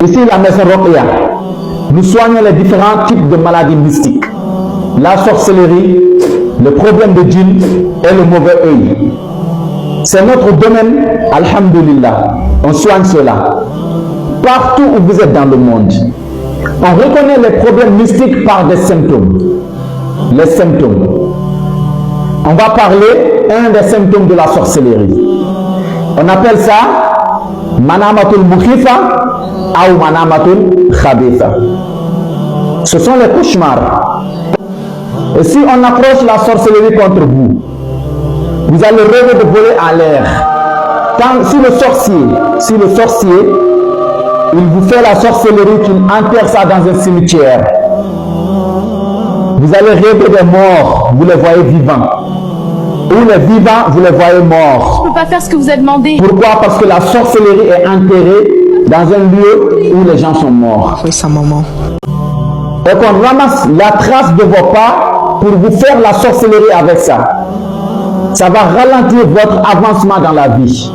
Ici, la maison Roqya, nous soignons les différents types de maladies mystiques. La sorcellerie, le problème de djinn et le mauvais œil. C'est notre domaine, alhamdulillah. On soigne cela. Partout où vous êtes dans le monde, on reconnaît les problèmes mystiques par des symptômes. Les symptômes. On va parler un des symptômes de la sorcellerie. On appelle ça manamatul mukhifa ou manamatul khabitha. Ce sont les cauchemars. Et si on approche la sorcellerie contre vous, vous allez rêver de voler en l'air. Si le sorcier, il vous fait la sorcellerie, qu'il enterre ça dans un cimetière, vous allez rêver des morts, vous les voyez vivants. Ou les vivants, vous les voyez morts. Je ne peux pas faire ce que vous avez demandé. Pourquoi? Parce que la sorcellerie est enterrée dans un lieu où les gens sont morts. Oui, sa maman. Et qu'on ramasse la trace de vos pas pour vous faire la sorcellerie avec ça. Ça va ralentir votre avancement dans la vie.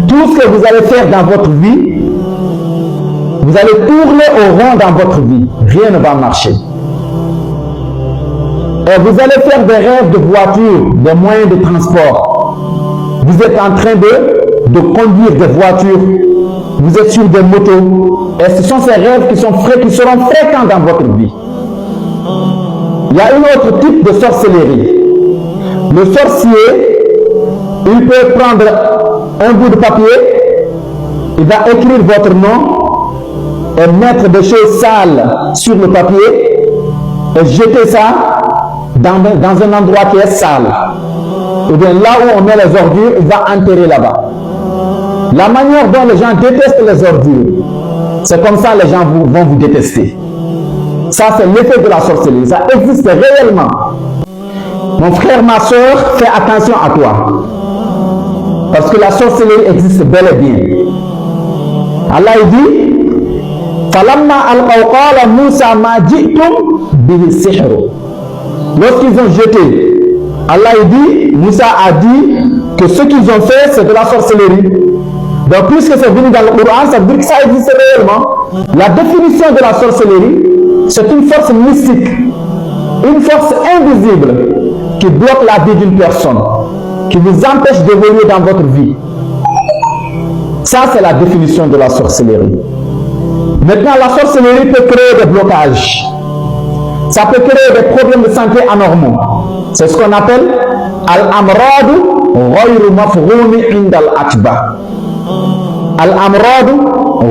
Tout ce que vous allez faire dans votre vie, vous allez tourner au rond dans votre vie. Rien ne va marcher. Et vous allez faire des rêves de voitures, des moyens de transport. Vous êtes en train de conduire des voitures. Vous êtes sur des motos. Et ce sont ces rêves qui seront fréquents dans votre vie. Il y a un autre type de sorcellerie. Le sorcier, il peut prendre un bout de papier, il va écrire votre nom et mettre des choses sales sur le papier et jeter ça dans un endroit qui est sale. Et bien là où on met les ordures, il va enterrer là-bas. La manière dont les gens détestent les ordures, c'est comme ça les gens vont vous détester. Ça, c'est l'effet de la sorcellerie. Ça existe réellement. Mon frère, ma soeur, fais attention à toi. Parce que la sorcellerie existe bel et bien. Allah dit Falamma alqaw qala Musa ma ji'tum bihi sihr. Lorsqu'ils ont jeté, Allah dit, Moussa a dit que ce qu'ils ont fait, c'est de la sorcellerie. Donc, puisque c'est venu dans le Coran, ça veut dire que ça existe réellement. La définition de la sorcellerie, c'est une force mystique, une force invisible qui bloque la vie d'une personne, qui vous empêche d'évoluer dans votre vie. Ça, c'est la définition de la sorcellerie. Maintenant, la sorcellerie peut créer des blocages. Ça peut créer des problèmes de santé anormaux. C'est ce qu'on appelle al-amradu ghayru mafhumi inda al-atba. Al-amradu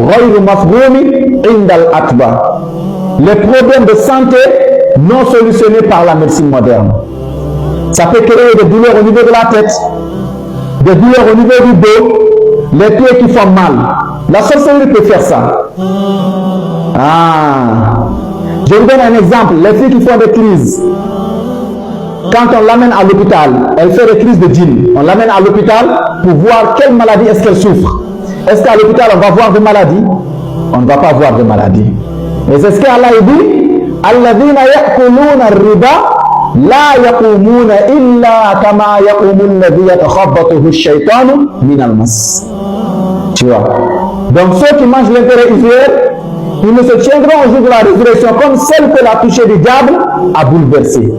ghayru mafhumi inda al-atba. Les problèmes de santé non solutionnés par la médecine moderne. Ça peut créer des douleurs au niveau de la tête, des douleurs au niveau du dos, les pieds qui font mal. La sorcellerie peut faire ça. Je vous donne un exemple. Les filles qui font des crises, quand on l'amène à l'hôpital, elle fait des crises de djinn. On l'amène à l'hôpital pour voir quelle maladie est-ce qu'elle souffre. Est-ce qu'à l'hôpital on va voir des maladies? On ne va pas voir de maladies. Et c'est ce qu'Allah dit. Alladhina ya'kuluna ar-riba la yaqumuna illa kama yaqumu alladhi yatakhabbathu ash-shaytanu min al-mas. Tu vois. Donc ceux qui mangent l'intérêt usuel, ils ne se tiendront au jour de la résurrection comme celle que la touchée du diable a bouleversé.